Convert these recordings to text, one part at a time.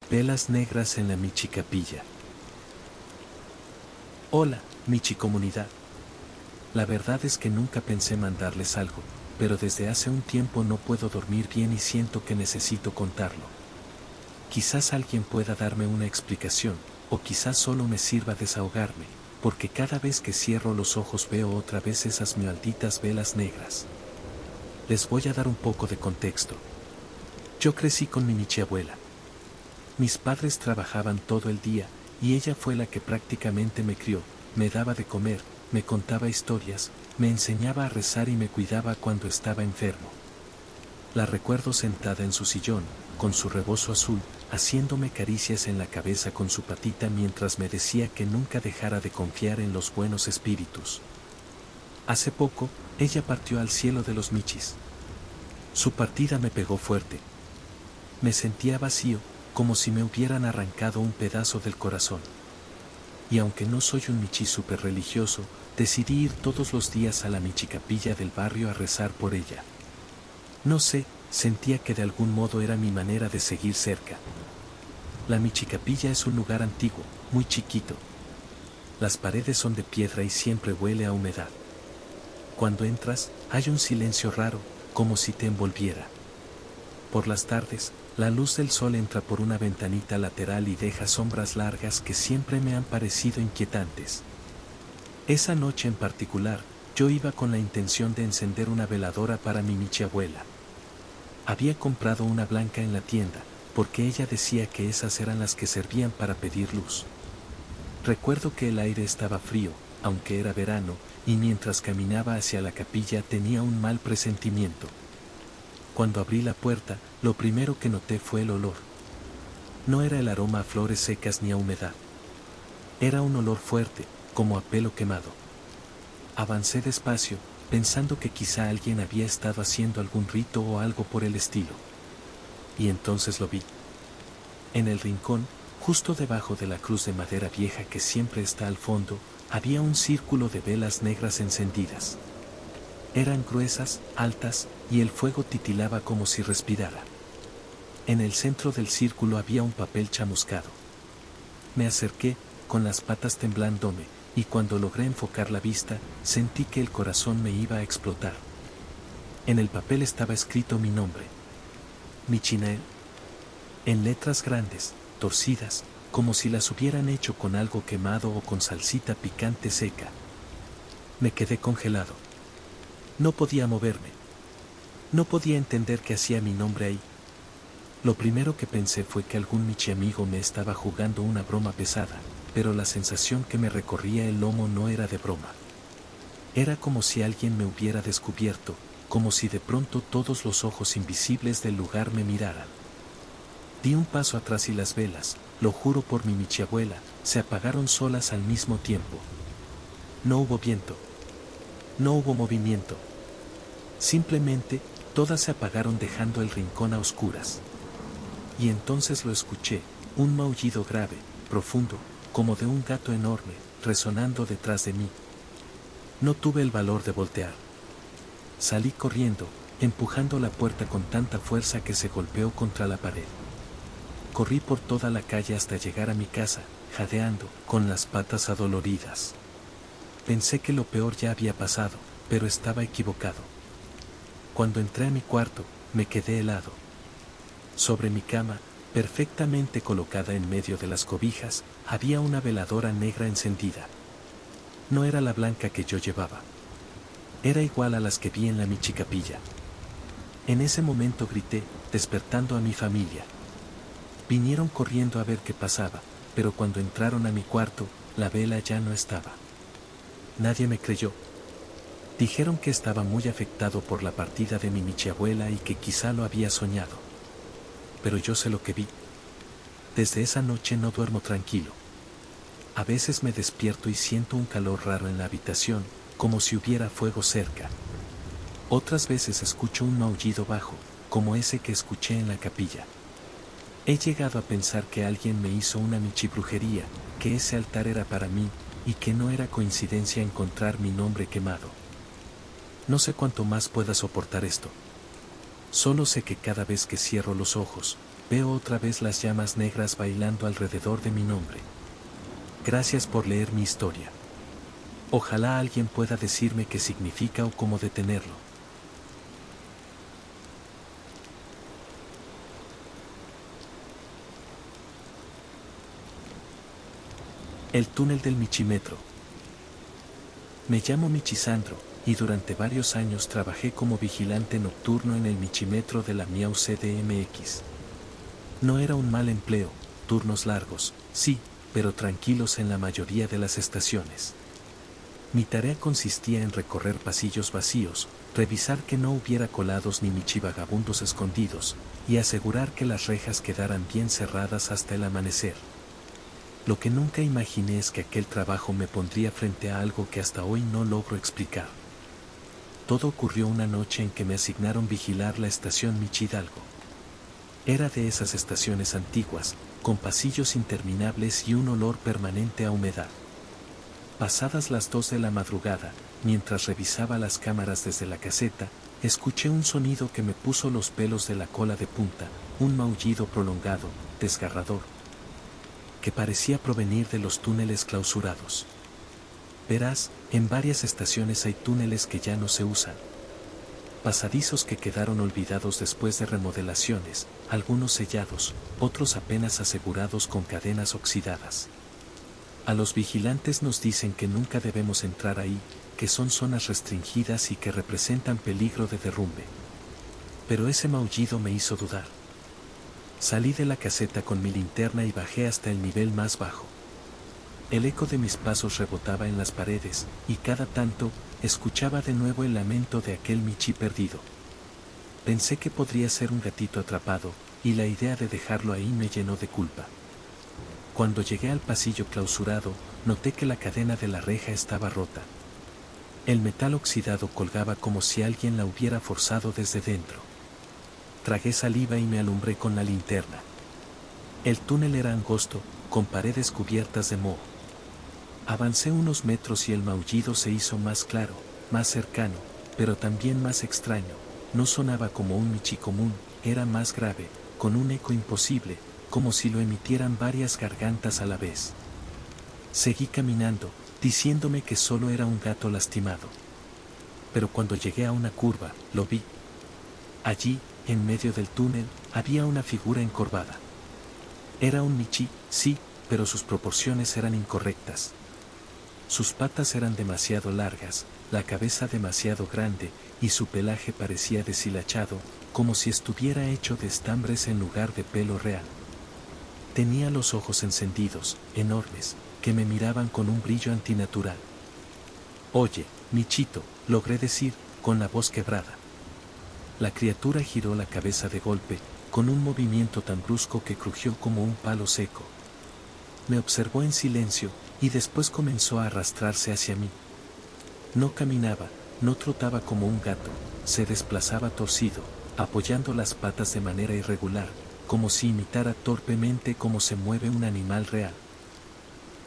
Velas negras en la Michi Capilla. Hola, Michi comunidad. La verdad es que nunca pensé mandarles algo, pero desde hace un tiempo no puedo dormir bien y siento que necesito contarlo. Quizás alguien pueda darme una explicación, o quizás solo me sirva desahogarme, porque cada vez que cierro los ojos veo otra vez esas malditas velas negras. Les voy a dar un poco de contexto. Yo crecí con mi Michi abuela. Mis padres trabajaban todo el día, y ella fue la que prácticamente me crió, me daba de comer, me contaba historias, me enseñaba a rezar y me cuidaba cuando estaba enfermo. La recuerdo sentada en su sillón, con su rebozo azul, haciéndome caricias en la cabeza con su patita mientras me decía que nunca dejara de confiar en los buenos espíritus. Hace poco, ella partió al cielo de los Michis. Su partida me pegó fuerte. Me sentía vacío, como si me hubieran arrancado un pedazo del corazón. Y aunque no soy un Michi súper religioso, decidí ir todos los días a la Michi Capilla del barrio a rezar por ella. No sé, sentía que de algún modo era mi manera de seguir cerca. La Michi Capilla es un lugar antiguo, muy chiquito. Las paredes son de piedra y siempre huele a humedad. Cuando entras, hay un silencio raro, como si te envolviera. Por las tardes, la luz del sol entra por una ventanita lateral y deja sombras largas que siempre me han parecido inquietantes. Esa noche en particular, yo iba con la intención de encender una veladora para mi Michi abuela. Había comprado una blanca en la tienda, porque ella decía que esas eran las que servían para pedir luz. Recuerdo que el aire estaba frío, aunque era verano, y mientras caminaba hacia la capilla tenía un mal presentimiento. Cuando abrí la puerta, lo primero que noté fue el olor. No era el aroma a flores secas ni a humedad. Era un olor fuerte, como a pelo quemado. Avancé despacio, pensando que quizá alguien había estado haciendo algún rito o algo por el estilo. Y entonces lo vi. En el rincón, justo debajo de la cruz de madera vieja que siempre está al fondo, había un círculo de velas negras encendidas. Eran gruesas, altas, y el fuego titilaba como si respirara. En el centro del círculo había un papel chamuscado. Me acerqué, con las patas temblándome, y cuando logré enfocar la vista, sentí que el corazón me iba a explotar. En el papel estaba escrito mi nombre. Michinael. En letras grandes, torcidas, como si las hubieran hecho con algo quemado o con salsita picante seca. Me quedé congelado. No podía moverme. No podía entender qué hacía mi nombre ahí. Lo primero que pensé fue que algún Michi amigo me estaba jugando una broma pesada, pero la sensación que me recorría el lomo no era de broma. Era como si alguien me hubiera descubierto, como si de pronto todos los ojos invisibles del lugar me miraran. Di un paso atrás y las velas, lo juro por mi Michi abuela, se apagaron solas al mismo tiempo. No hubo viento. No hubo movimiento. Simplemente, todas se apagaron dejando el rincón a oscuras. Y entonces lo escuché, un maullido grave, profundo, como de un gato enorme, resonando detrás de mí. No tuve el valor de voltear. Salí corriendo, empujando la puerta con tanta fuerza que se golpeó contra la pared. Corrí por toda la calle hasta llegar a mi casa, jadeando, con las patas adoloridas. Pensé que lo peor ya había pasado, pero estaba equivocado. Cuando entré a mi cuarto, me quedé helado. Sobre mi cama, perfectamente colocada en medio de las cobijas, había una veladora negra encendida. No era la blanca que yo llevaba. Era igual a las que vi en la Michi Capilla. En ese momento grité, despertando a mi familia. Vinieron corriendo a ver qué pasaba, pero cuando entraron a mi cuarto, la vela ya no estaba. Nadie me creyó. Dijeron que estaba muy afectado por la partida de mi Michi abuela y que quizá lo había soñado. Pero yo sé lo que vi. Desde esa noche no duermo tranquilo. A veces me despierto y siento un calor raro en la habitación, como si hubiera fuego cerca. Otras veces escucho un maullido bajo, como ese que escuché en la capilla. He llegado a pensar que alguien me hizo una Michi brujería, que ese altar era para mí, y que no era coincidencia encontrar mi nombre quemado. No sé cuánto más pueda soportar esto. Solo sé que cada vez que cierro los ojos, veo otra vez las llamas negras bailando alrededor de mi nombre. Gracias por leer mi historia. Ojalá alguien pueda decirme qué significa o cómo detenerlo. El túnel del Michimetro. Me llamo Michisandro, y durante varios años trabajé como vigilante nocturno en el Michimetro de la Miau CDMX. No era un mal empleo, turnos largos, sí, pero tranquilos en la mayoría de las estaciones. Mi tarea consistía en recorrer pasillos vacíos, revisar que no hubiera colados ni michivagabundos escondidos, y asegurar que las rejas quedaran bien cerradas hasta el amanecer. Lo que nunca imaginé es que aquel trabajo me pondría frente a algo que hasta hoy no logro explicar. Todo ocurrió una noche en que me asignaron vigilar la estación Michidalgo. Era de esas estaciones antiguas, con pasillos interminables y un olor permanente a humedad. Pasadas las 2 de la madrugada, mientras revisaba las cámaras desde la caseta, escuché un sonido que me puso los pelos de la cola de punta, un maullido prolongado, desgarrador, que parecía provenir de los túneles clausurados. Verás, en varias estaciones hay túneles que ya no se usan. Pasadizos que quedaron olvidados después de remodelaciones, algunos sellados, otros apenas asegurados con cadenas oxidadas. A los vigilantes nos dicen que nunca debemos entrar ahí, que son zonas restringidas y que representan peligro de derrumbe. Pero ese maullido me hizo dudar. Salí de la caseta con mi linterna y bajé hasta el nivel más bajo. El eco de mis pasos rebotaba en las paredes, y cada tanto, escuchaba de nuevo el lamento de aquel Michi perdido. Pensé que podría ser un gatito atrapado, y la idea de dejarlo ahí me llenó de culpa. Cuando llegué al pasillo clausurado, noté que la cadena de la reja estaba rota. El metal oxidado colgaba como si alguien la hubiera forzado desde dentro. Tragué saliva y me alumbré con la linterna. El túnel era angosto, con paredes cubiertas de moho. Avancé unos metros y el maullido se hizo más claro, más cercano, pero también más extraño. No sonaba como un michi común, era más grave, con un eco imposible, como si lo emitieran varias gargantas a la vez. Seguí caminando, diciéndome que solo era un gato lastimado. Pero cuando llegué a una curva, lo vi. Allí, en medio del túnel, había una figura encorvada. Era un michi, sí, pero sus proporciones eran incorrectas. Sus patas eran demasiado largas, la cabeza demasiado grande, y su pelaje parecía deshilachado, como si estuviera hecho de estambres en lugar de pelo real. Tenía los ojos encendidos, enormes, que me miraban con un brillo antinatural. «Oye, Michito», logré decir, con la voz quebrada. La criatura giró la cabeza de golpe, con un movimiento tan brusco que crujió como un palo seco. Me observó en silencio, y después comenzó a arrastrarse hacia mí. No caminaba, no trotaba como un gato, se desplazaba torcido, apoyando las patas de manera irregular, como si imitara torpemente cómo se mueve un animal real.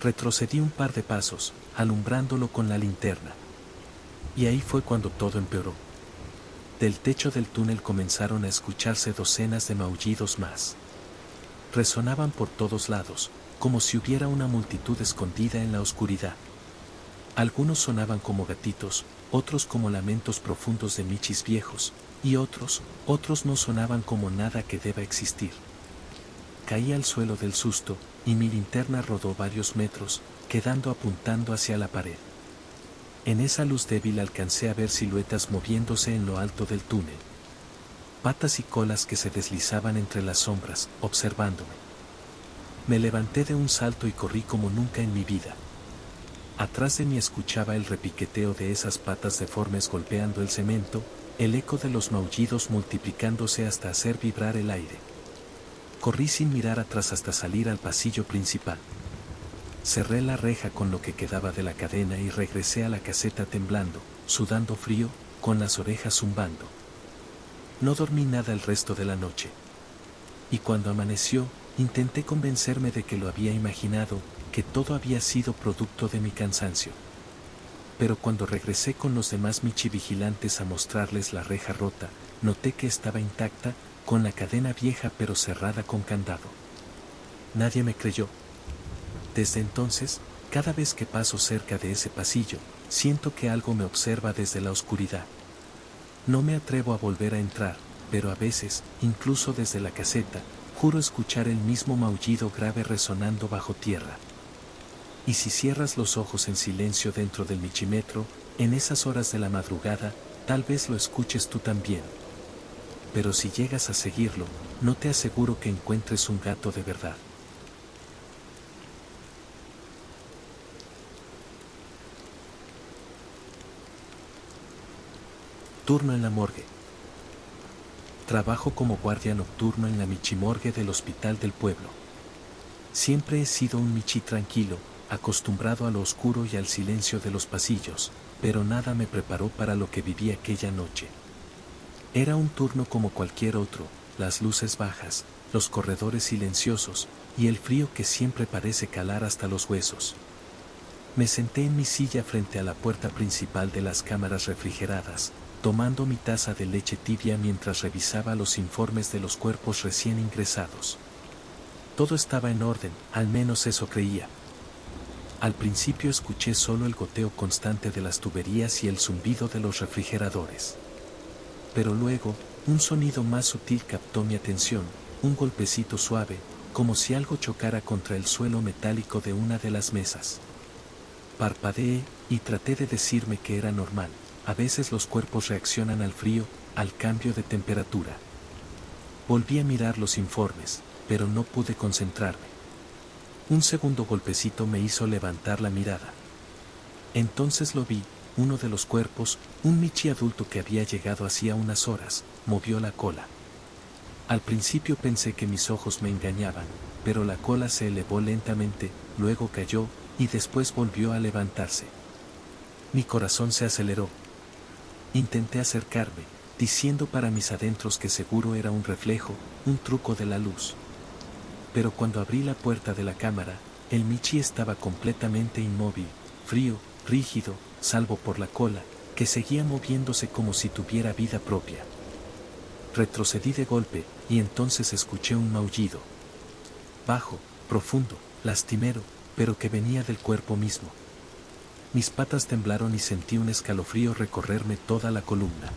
Retrocedí un par de pasos, alumbrándolo con la linterna. Y ahí fue cuando todo empeoró. Del techo del túnel comenzaron a escucharse docenas de maullidos más. Resonaban por todos lados, como si hubiera una multitud escondida en la oscuridad. Algunos sonaban como gatitos, otros como lamentos profundos de michis viejos, y otros no sonaban como nada que deba existir. Caí al suelo del susto, y mi linterna rodó varios metros, quedando apuntando hacia la pared. En esa luz débil alcancé a ver siluetas moviéndose en lo alto del túnel. Patas y colas que se deslizaban entre las sombras, observándome. Me levanté de un salto y corrí como nunca en mi vida. Atrás de mí escuchaba el repiqueteo de esas patas deformes golpeando el cemento, el eco de los maullidos multiplicándose hasta hacer vibrar el aire. Corrí sin mirar atrás hasta salir al pasillo principal. Cerré la reja con lo que quedaba de la cadena y regresé a la caseta temblando, sudando frío, con las orejas zumbando. No dormí nada el resto de la noche. Y cuando amaneció, intenté convencerme de que lo había imaginado, que todo había sido producto de mi cansancio. Pero cuando regresé con los demás michivigilantes a mostrarles la reja rota, noté que estaba intacta, con la cadena vieja pero cerrada con candado. Nadie me creyó. Desde entonces, cada vez que paso cerca de ese pasillo, siento que algo me observa desde la oscuridad. No me atrevo a volver a entrar, pero a veces, incluso desde la caseta, juro escuchar el mismo maullido grave resonando bajo tierra. Y si cierras los ojos en silencio dentro del michímetro, en esas horas de la madrugada, tal vez lo escuches tú también. Pero si llegas a seguirlo, no te aseguro que encuentres un gato de verdad. Turno en la morgue. Trabajo como guardia nocturno en la michimorgue del hospital del pueblo. Siempre he sido un michi tranquilo, acostumbrado a lo oscuro y al silencio de los pasillos, pero nada me preparó para lo que viví aquella noche. Era un turno como cualquier otro, las luces bajas, los corredores silenciosos, y el frío que siempre parece calar hasta los huesos. Me senté en mi silla frente a la puerta principal de las cámaras refrigeradas, tomando mi taza de leche tibia mientras revisaba los informes de los cuerpos recién ingresados. Todo estaba en orden, al menos eso creía. Al principio escuché solo el goteo constante de las tuberías y el zumbido de los refrigeradores. Pero luego, un sonido más sutil captó mi atención, un golpecito suave, como si algo chocara contra el suelo metálico de una de las mesas. Parpadeé, y traté de decirme que era normal. A veces los cuerpos reaccionan al frío, al cambio de temperatura. Volví a mirar los informes, pero no pude concentrarme. Un segundo golpecito me hizo levantar la mirada. Entonces lo vi, uno de los cuerpos, un michi adulto que había llegado hacía unas horas, movió la cola. Al principio pensé que mis ojos me engañaban, pero la cola se elevó lentamente, luego cayó, y después volvió a levantarse. Mi corazón se aceleró. Intenté acercarme, diciendo para mis adentros que seguro era un reflejo, un truco de la luz. Pero cuando abrí la puerta de la cámara, el michi estaba completamente inmóvil, frío, rígido, salvo por la cola, que seguía moviéndose como si tuviera vida propia. Retrocedí de golpe, y entonces escuché un maullido. Bajo, profundo, lastimero, pero que venía del cuerpo mismo. Mis patas temblaron y sentí un escalofrío recorrerme toda la columna.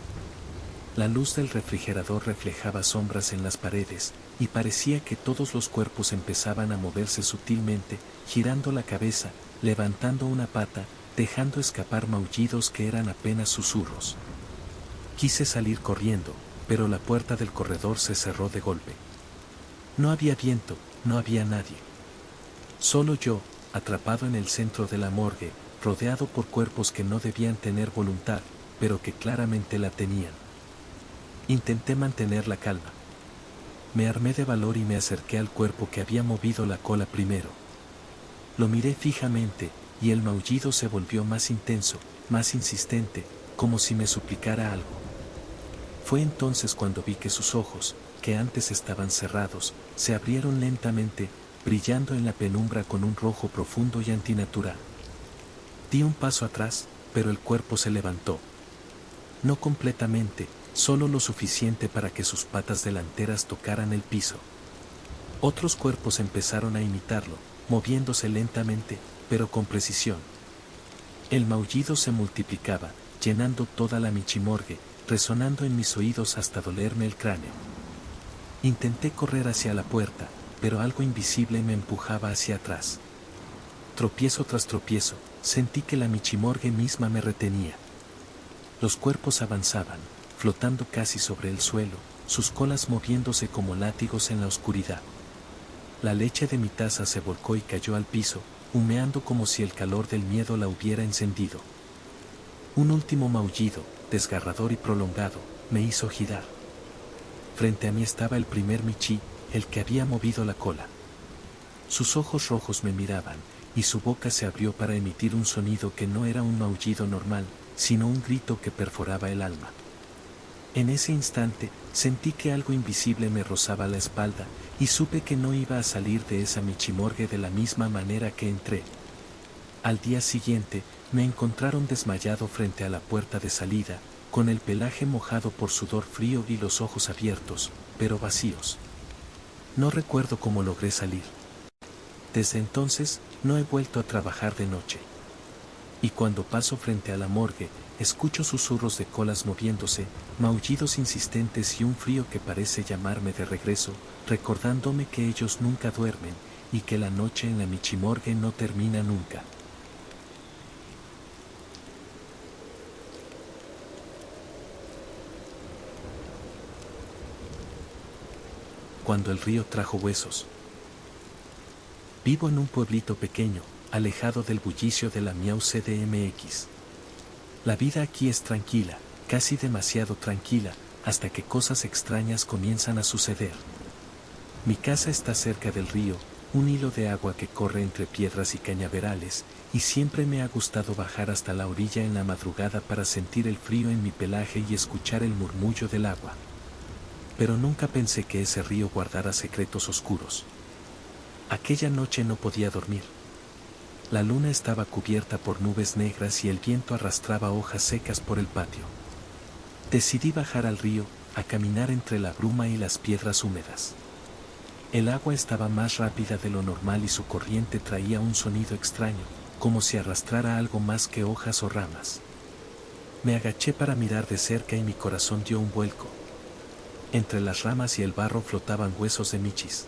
La luz del refrigerador reflejaba sombras en las paredes, y parecía que todos los cuerpos empezaban a moverse sutilmente, girando la cabeza, levantando una pata, dejando escapar maullidos que eran apenas susurros. Quise salir corriendo, pero la puerta del corredor se cerró de golpe. No había viento, no había nadie. Solo yo, atrapado en el centro de la morgue, rodeado por cuerpos que no debían tener voluntad, pero que claramente la tenían. Intenté mantener la calma. Me armé de valor y me acerqué al cuerpo que había movido la cola primero. Lo miré fijamente, y el maullido se volvió más intenso, más insistente, como si me suplicara algo. Fue entonces cuando vi que sus ojos, que antes estaban cerrados, se abrieron lentamente, brillando en la penumbra con un rojo profundo y antinatural. Di un paso atrás, pero el cuerpo se levantó. No completamente, solo lo suficiente para que sus patas delanteras tocaran el piso. Otros cuerpos empezaron a imitarlo, moviéndose lentamente, pero con precisión. El maullido se multiplicaba, llenando toda la michimorgue, resonando en mis oídos hasta dolerme el cráneo. Intenté correr hacia la puerta, pero algo invisible me empujaba hacia atrás. Tropiezo tras tropiezo, sentí que la michimorgue misma me retenía. Los cuerpos avanzaban, flotando casi sobre el suelo, sus colas moviéndose como látigos en la oscuridad. La leche de mi taza se volcó y cayó al piso, humeando como si el calor del miedo la hubiera encendido. Un último maullido, desgarrador y prolongado, me hizo girar. Frente a mí estaba el primer michi, el que había movido la cola. Sus ojos rojos me miraban, y su boca se abrió para emitir un sonido que no era un maullido normal, sino un grito que perforaba el alma. En ese instante, sentí que algo invisible me rozaba la espalda, y supe que no iba a salir de esa michimorgue de la misma manera que entré. Al día siguiente, me encontraron desmayado frente a la puerta de salida, con el pelaje mojado por sudor frío y los ojos abiertos, pero vacíos. No recuerdo cómo logré salir. Desde entonces, no he vuelto a trabajar de noche. Y cuando paso frente a la morgue, escucho susurros de colas moviéndose, maullidos insistentes y un frío que parece llamarme de regreso, recordándome que ellos nunca duermen, y que la noche en la michimorgue no termina nunca. Cuando el río trajo huesos. Vivo en un pueblito pequeño, alejado del bullicio de la Miau CDMX. La vida aquí es tranquila, casi demasiado tranquila, hasta que cosas extrañas comienzan a suceder. Mi casa está cerca del río, un hilo de agua que corre entre piedras y cañaverales, y siempre me ha gustado bajar hasta la orilla en la madrugada para sentir el frío en mi pelaje y escuchar el murmullo del agua. Pero nunca pensé que ese río guardara secretos oscuros. Aquella noche no podía dormir. La luna estaba cubierta por nubes negras y el viento arrastraba hojas secas por el patio. Decidí bajar al río, a caminar entre la bruma y las piedras húmedas. El agua estaba más rápida de lo normal y su corriente traía un sonido extraño, como si arrastrara algo más que hojas o ramas. Me agaché para mirar de cerca y mi corazón dio un vuelco. Entre las ramas y el barro flotaban huesos de michis.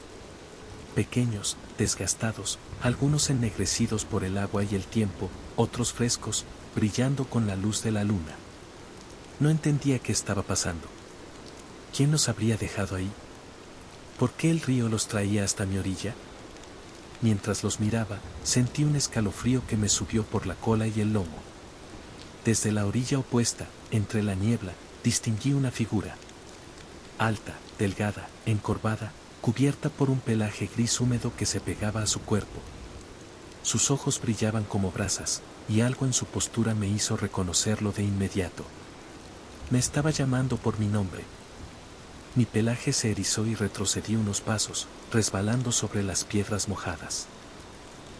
Pequeños, desgastados, algunos ennegrecidos por el agua y el tiempo, otros frescos, brillando con la luz de la luna. No entendía qué estaba pasando. ¿Quién los habría dejado ahí? ¿Por qué el río los traía hasta mi orilla? Mientras los miraba, sentí un escalofrío que me subió por la cola y el lomo. Desde la orilla opuesta, entre la niebla, distinguí una figura. Alta, delgada, encorvada, cubierta por un pelaje gris húmedo que se pegaba a su cuerpo. Sus ojos brillaban como brasas, y algo en su postura me hizo reconocerlo de inmediato. Me estaba llamando por mi nombre. Mi pelaje se erizó y retrocedí unos pasos, resbalando sobre las piedras mojadas.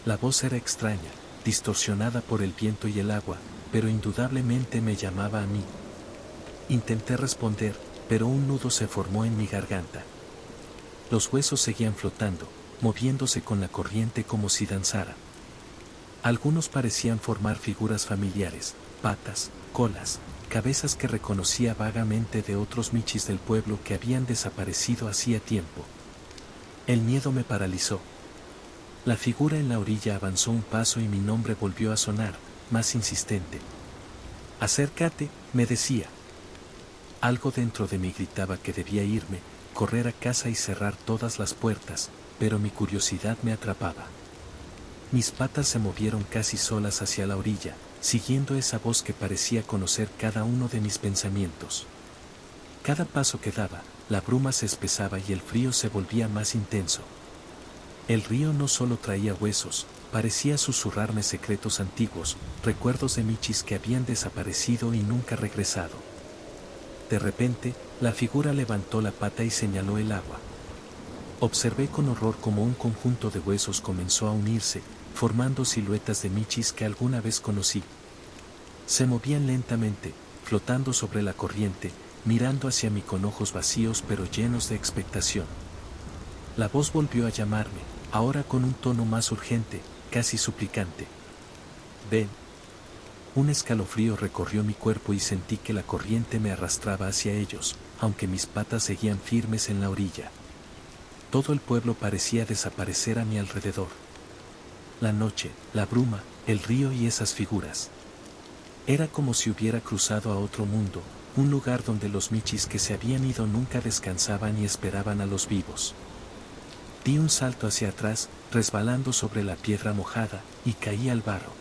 La voz era extraña, distorsionada por el viento y el agua, pero indudablemente me llamaba a mí. Intenté responder, pero un nudo se formó en mi garganta. Los huesos seguían flotando, moviéndose con la corriente como si danzaran. Algunos parecían formar figuras familiares, patas, colas, cabezas que reconocía vagamente de otros michis del pueblo que habían desaparecido hacía tiempo. El miedo me paralizó. La figura en la orilla avanzó un paso y mi nombre volvió a sonar, más insistente. «Acércate», me decía. Algo dentro de mí gritaba que debía irme, correr a casa y cerrar todas las puertas, pero mi curiosidad me atrapaba. Mis patas se movieron casi solas hacia la orilla, siguiendo esa voz que parecía conocer cada uno de mis pensamientos. Cada paso que daba, la bruma se espesaba y el frío se volvía más intenso. El río no solo traía huesos, parecía susurrarme secretos antiguos, recuerdos de michis que habían desaparecido y nunca regresado. De repente, la figura levantó la pata y señaló el agua. Observé con horror cómo un conjunto de huesos comenzó a unirse, formando siluetas de michis que alguna vez conocí. Se movían lentamente, flotando sobre la corriente, mirando hacia mí con ojos vacíos pero llenos de expectación. La voz volvió a llamarme, ahora con un tono más urgente, casi suplicante. «Ven». Un escalofrío recorrió mi cuerpo y sentí que la corriente me arrastraba hacia ellos, aunque mis patas seguían firmes en la orilla. Todo el pueblo parecía desaparecer a mi alrededor. La noche, la bruma, el río y esas figuras. Era como si hubiera cruzado a otro mundo, un lugar donde los michis que se habían ido nunca descansaban y esperaban a los vivos. Di un salto hacia atrás, resbalando sobre la piedra mojada, y caí al barro.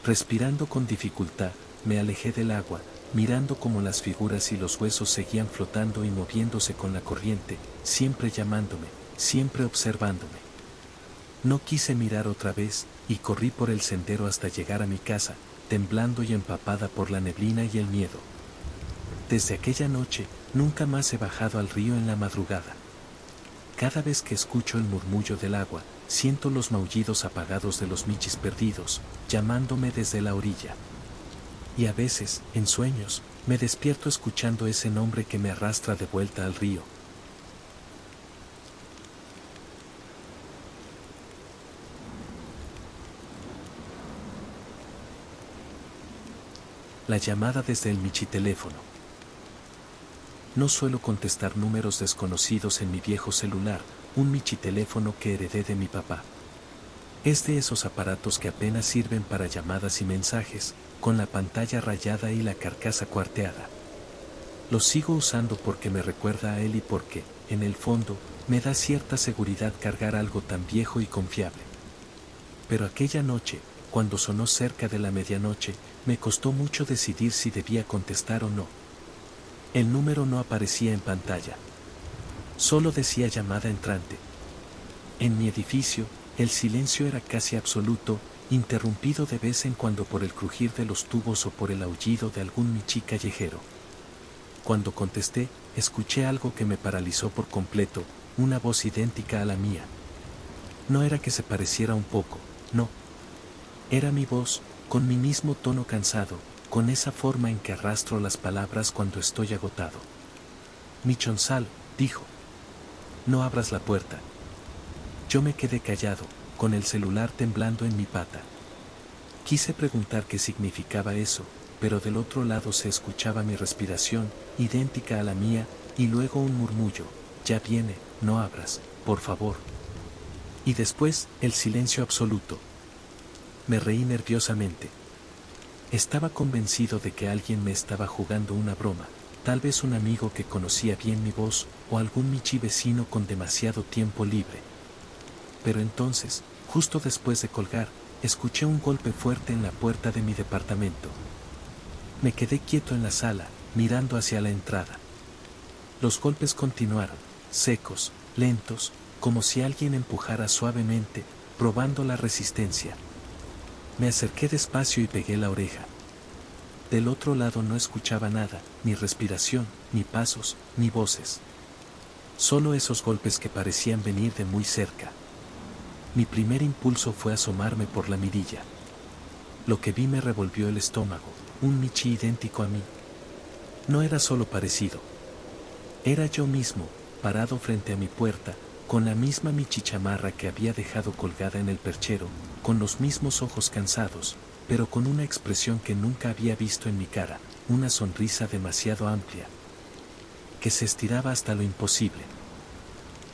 Respirando con dificultad, me alejé del agua, mirando cómo las figuras y los huesos seguían flotando y moviéndose con la corriente, siempre llamándome, siempre observándome. No quise mirar otra vez, y corrí por el sendero hasta llegar a mi casa, temblando y empapada por la neblina y el miedo. Desde aquella noche, nunca más he bajado al río en la madrugada. Cada vez que escucho el murmullo del agua, siento los maullidos apagados de los michis perdidos, llamándome desde la orilla. Y a veces, en sueños, me despierto escuchando ese nombre que me arrastra de vuelta al río. La llamada desde el michiteléfono. No suelo contestar números desconocidos en mi viejo celular, un michiteléfono que heredé de mi papá. Es de esos aparatos que apenas sirven para llamadas y mensajes, con la pantalla rayada y la carcasa cuarteada. Lo sigo usando porque me recuerda a él y porque, en el fondo, me da cierta seguridad cargar algo tan viejo y confiable. Pero aquella noche, cuando sonó cerca de la medianoche, me costó mucho decidir si debía contestar o no. El número no aparecía en pantalla. Solo decía llamada entrante. En mi edificio, el silencio era casi absoluto, interrumpido de vez en cuando por el crujir de los tubos o por el aullido de algún michí callejero. Cuando contesté, escuché algo que me paralizó por completo, una voz idéntica a la mía. No era que se pareciera un poco, no. Era mi voz, con mi mismo tono cansado, con esa forma en que arrastro las palabras cuando estoy agotado. Michonsal, dijo. No abras la puerta. Yo me quedé callado, con el celular temblando en mi pata. Quise preguntar qué significaba eso, pero del otro lado se escuchaba mi respiración, idéntica a la mía, y luego un murmullo: ya viene, no abras, por favor. Y después, el silencio absoluto. Me reí nerviosamente. Estaba convencido de que alguien me estaba jugando una broma, tal vez un amigo que conocía bien mi voz, o algún michí vecino con demasiado tiempo libre. Pero entonces, justo después de colgar, escuché un golpe fuerte en la puerta de mi departamento. Me quedé quieto en la sala, mirando hacia la entrada. Los golpes continuaron, secos, lentos, como si alguien empujara suavemente, probando la resistencia. Me acerqué despacio y pegué la oreja. Del otro lado no escuchaba nada, ni respiración, ni pasos, ni voces. Solo esos golpes que parecían venir de muy cerca. Mi primer impulso fue asomarme por la mirilla. Lo que vi me revolvió el estómago, un michí idéntico a mí. No era solo parecido. Era yo mismo, parado frente a mi puerta, con la misma michichamarra que había dejado colgada en el perchero, con los mismos ojos cansados, pero con una expresión que nunca había visto en mi cara, una sonrisa demasiado amplia, que se estiraba hasta lo imposible.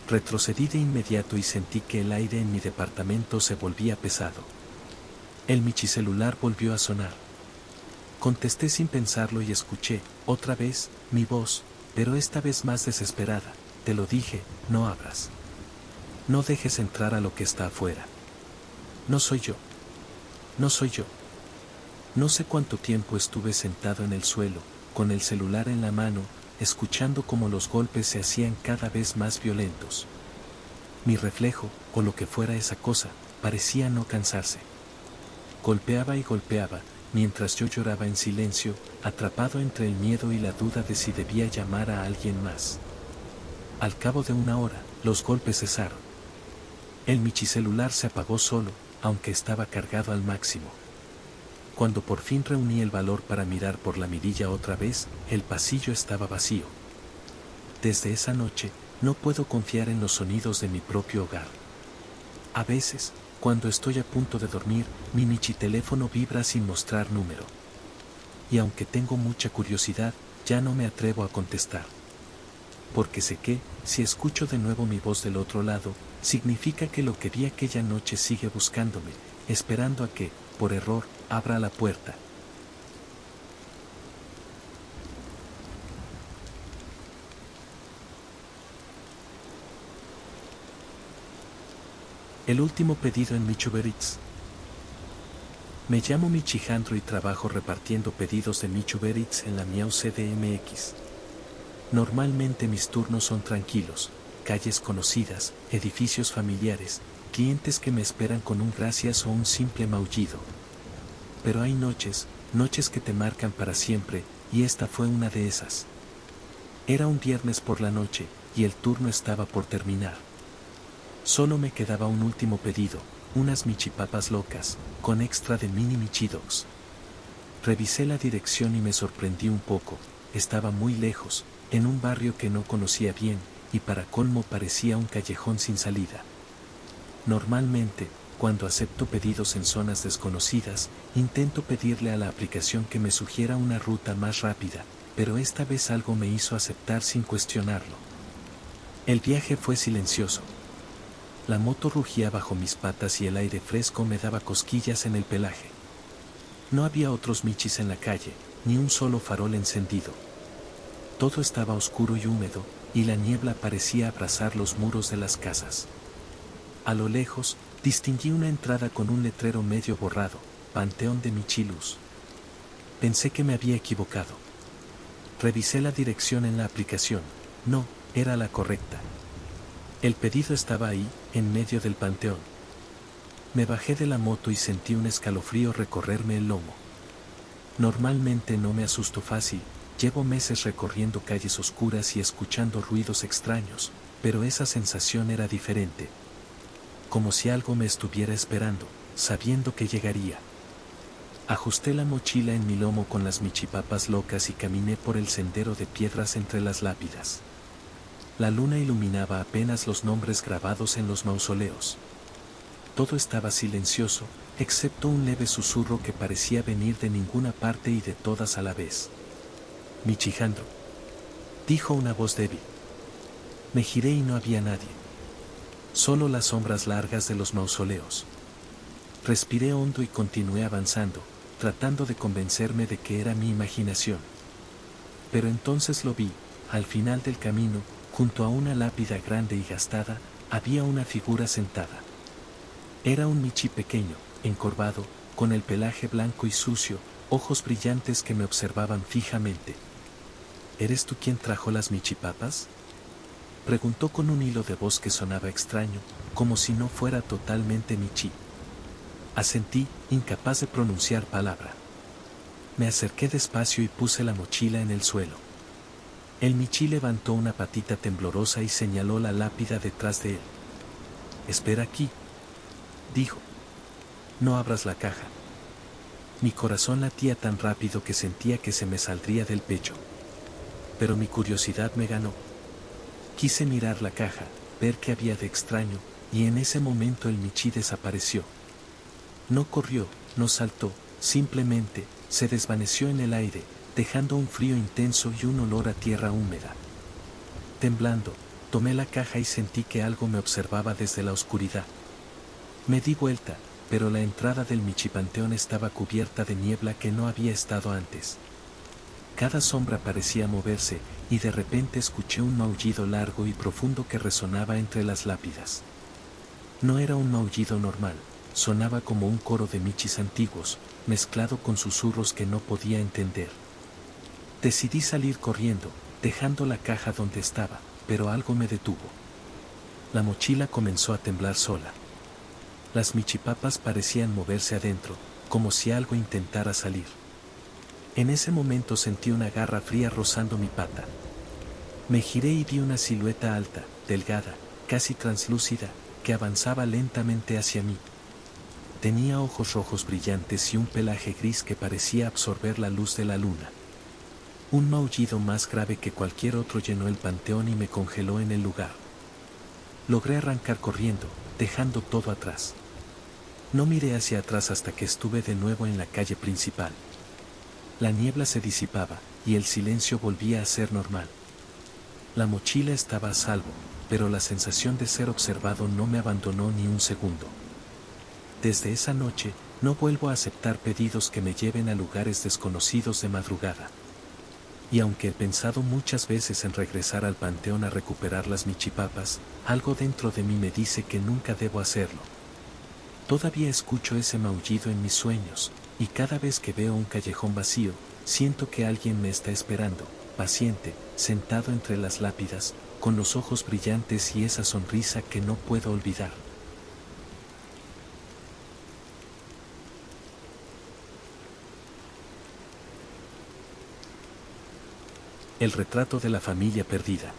Retrocedí de inmediato y sentí que el aire en mi departamento se volvía pesado. El michicelular volvió a sonar. Contesté sin pensarlo y escuché, otra vez, mi voz, pero esta vez más desesperada: te lo dije, no abras. No dejes entrar a lo que está afuera. No soy yo. No soy yo. No sé cuánto tiempo estuve sentado en el suelo, con el celular en la mano, escuchando cómo los golpes se hacían cada vez más violentos. Mi reflejo, o lo que fuera esa cosa, parecía no cansarse. Golpeaba y golpeaba, mientras yo lloraba en silencio, atrapado entre el miedo y la duda de si debía llamar a alguien más. Al cabo de una hora, los golpes cesaron. El michicelular se apagó solo, aunque estaba cargado al máximo. Cuando por fin reuní el valor para mirar por la mirilla otra vez, el pasillo estaba vacío. Desde esa noche, no puedo confiar en los sonidos de mi propio hogar. A veces, cuando estoy a punto de dormir, mi michiteléfono vibra sin mostrar número. Y aunque tengo mucha curiosidad, ya no me atrevo a contestar. Porque sé que, si escucho de nuevo mi voz del otro lado, significa que lo que vi aquella noche sigue buscándome, esperando a que, por error, abra la puerta. El último pedido en Micho Uber Eats. Me llamo Michijandro y trabajo repartiendo pedidos de Micho Uber Eats en la Miau CDMX. Normalmente mis turnos son tranquilos, calles conocidas, edificios familiares, clientes que me esperan con un gracias o un simple maullido. Pero hay noches que te marcan para siempre, y esta fue una de esas. Era un viernes por la noche, y el turno estaba por terminar. Solo me quedaba un último pedido, unas michipapas locas, con extra de mini michidogs. Revisé la dirección y me sorprendí un poco, estaba muy lejos, en un barrio que no conocía bien, y para colmo parecía un callejón sin salida. Normalmente, Cuando acepto pedidos en zonas desconocidas, intento pedirle a la aplicación que me sugiera una ruta más rápida, pero esta vez algo me hizo aceptar sin cuestionarlo. El viaje fue silencioso. La moto rugía bajo mis patas y el aire fresco me daba cosquillas en el pelaje. No había otros michis en la calle, ni un solo farol encendido. Todo estaba oscuro y húmedo, y la niebla parecía abrazar los muros de las casas. A lo lejos, distinguí una entrada con un letrero medio borrado, Panteón de Michilus. Pensé que me había equivocado. Revisé la dirección en la aplicación. No, era la correcta. El pedido estaba ahí, en medio del panteón. Me bajé de la moto y sentí un escalofrío recorrerme el lomo. Normalmente no me asusto fácil, llevo meses recorriendo calles oscuras y escuchando ruidos extraños, pero esa sensación era diferente. Como si algo me estuviera esperando, sabiendo que llegaría. Ajusté la mochila en mi lomo con las michipapas locas y caminé por el sendero de piedras entre las lápidas. La luna iluminaba apenas los nombres grabados en los mausoleos. Todo estaba silencioso, excepto un leve susurro que parecía venir de ninguna parte y de todas a la vez. Michijandro, dijo una voz débil. Me giré y no había nadie. Solo las sombras largas de los mausoleos. Respiré hondo y continué avanzando, tratando de convencerme de que era mi imaginación. Pero entonces lo vi, al final del camino, junto a una lápida grande y gastada, había una figura sentada. Era un michi pequeño, encorvado, con el pelaje blanco y sucio, ojos brillantes que me observaban fijamente. ¿Eres tú quien trajo las michipapas?, preguntó con un hilo de voz que sonaba extraño, como si no fuera totalmente michi. Asentí, incapaz de pronunciar palabra. Me acerqué despacio y puse la mochila en el suelo. El michi levantó una patita temblorosa y señaló la lápida detrás de él. «Espera aquí», dijo. «No abras la caja». Mi corazón latía tan rápido que sentía que se me saldría del pecho. Pero mi curiosidad me ganó. Quise mirar la caja, ver qué había de extraño, y en ese momento el michi desapareció. No corrió, no saltó, simplemente se desvaneció en el aire, dejando un frío intenso y un olor a tierra húmeda. Temblando, tomé la caja y sentí que algo me observaba desde la oscuridad. Me di vuelta, pero la entrada del michipanteón estaba cubierta de niebla que no había estado antes. Cada sombra parecía moverse, y de repente escuché un maullido largo y profundo que resonaba entre las lápidas. No era un maullido normal, sonaba como un coro de michis antiguos, mezclado con susurros que no podía entender. Decidí salir corriendo, dejando la caja donde estaba, pero algo me detuvo. La mochila comenzó a temblar sola. Las michipapas parecían moverse adentro, como si algo intentara salir. En ese momento sentí una garra fría rozando mi pata. Me giré y vi una silueta alta, delgada, casi translúcida, que avanzaba lentamente hacia mí. Tenía ojos rojos brillantes y un pelaje gris que parecía absorber la luz de la luna. Un maullido más grave que cualquier otro llenó el panteón y me congeló en el lugar. Logré arrancar corriendo, dejando todo atrás. No miré hacia atrás hasta que estuve de nuevo en la calle principal. La niebla se disipaba, y el silencio volvía a ser normal. La mochila estaba a salvo, pero la sensación de ser observado no me abandonó ni un segundo. Desde esa noche, no vuelvo a aceptar pedidos que me lleven a lugares desconocidos de madrugada. Y aunque he pensado muchas veces en regresar al panteón a recuperar las michipapas, algo dentro de mí me dice que nunca debo hacerlo. Todavía escucho ese maullido en mis sueños, y cada vez que veo un callejón vacío, siento que alguien me está esperando, paciente, sentado entre las lápidas, con los ojos brillantes y esa sonrisa que no puedo olvidar. El retrato de la familia perdida.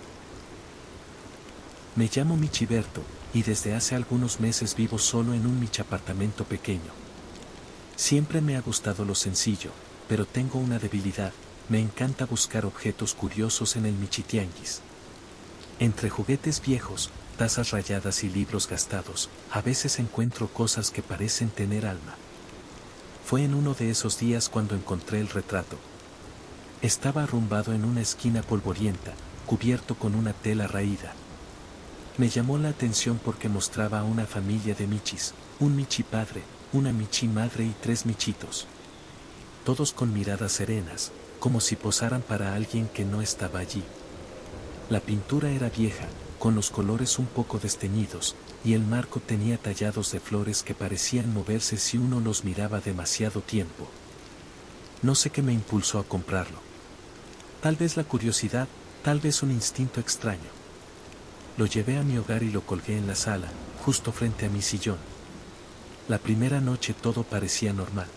Me llamo Michiberto, y desde hace algunos meses vivo solo en un michapartamento pequeño. Siempre me ha gustado lo sencillo, pero tengo una debilidad, me encanta buscar objetos curiosos en el michitianguis. Entre juguetes viejos, tazas rayadas y libros gastados, a veces encuentro cosas que parecen tener alma. Fue en uno de esos días cuando encontré el retrato. Estaba arrumbado en una esquina polvorienta, cubierto con una tela raída. Me llamó la atención porque mostraba a una familia de michis, un michi padre, una michi madre y 3 michitos. Todos con miradas serenas, como si posaran para alguien que no estaba allí. La pintura era vieja, con los colores un poco desteñidos, y el marco tenía tallados de flores que parecían moverse si uno los miraba demasiado tiempo. No sé qué me impulsó a comprarlo. Tal vez la curiosidad, tal vez un instinto extraño. Lo llevé a mi hogar y lo colgué en la sala, justo frente a mi sillón. La primera noche todo parecía normal.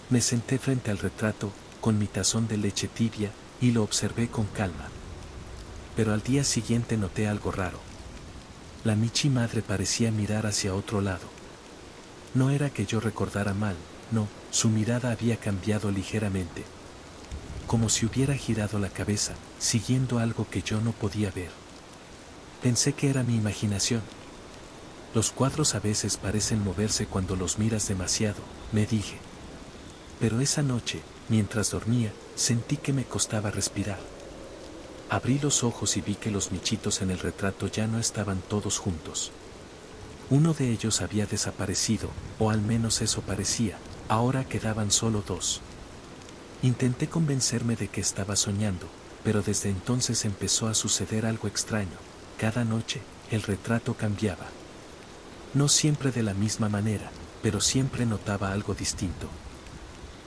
Me senté frente al retrato, con mi tazón de leche tibia, y lo observé con calma. Pero al día siguiente noté algo raro. La michi madre parecía mirar hacia otro lado. No era que yo recordara mal, no, su mirada había cambiado ligeramente. Como si hubiera girado la cabeza, siguiendo algo que yo no podía ver. Pensé que era mi imaginación. Los cuadros a veces parecen moverse cuando los miras demasiado, me dije. Pero esa noche, mientras dormía, sentí que me costaba respirar. Abrí los ojos y vi que los michitos en el retrato ya no estaban todos juntos. Uno de ellos había desaparecido, o al menos eso parecía, ahora quedaban solo 2. Intenté convencerme de que estaba soñando, pero desde entonces empezó a suceder algo extraño. Cada noche, el retrato cambiaba. No siempre de la misma manera, pero siempre notaba algo distinto.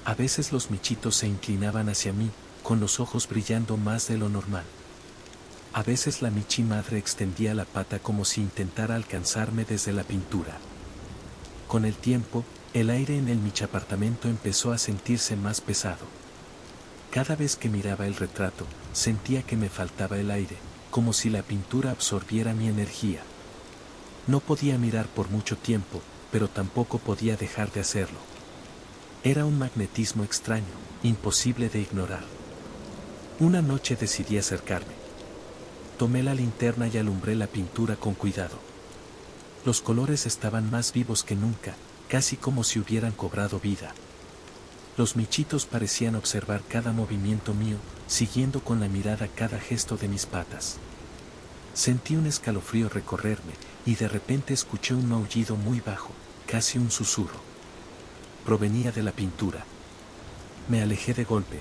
A veces los michitos se inclinaban hacia mí, con los ojos brillando más de lo normal. A veces la michi madre extendía la pata como si intentara alcanzarme desde la pintura. Con el tiempo, el aire en el michapartamento empezó a sentirse más pesado. Cada vez que miraba el retrato, sentía que me faltaba el aire, como si la pintura absorbiera mi energía. No podía mirar por mucho tiempo, pero tampoco podía dejar de hacerlo. Era un magnetismo extraño, imposible de ignorar. Una noche decidí acercarme. Tomé la linterna y alumbré la pintura con cuidado. Los colores estaban más vivos que nunca, casi como si hubieran cobrado vida. Los michitos parecían observar cada movimiento mío, siguiendo con la mirada cada gesto de mis patas. Sentí un escalofrío recorrerme, y de repente escuché un maullido muy bajo, casi un susurro. Provenía de la pintura. Me alejé de golpe.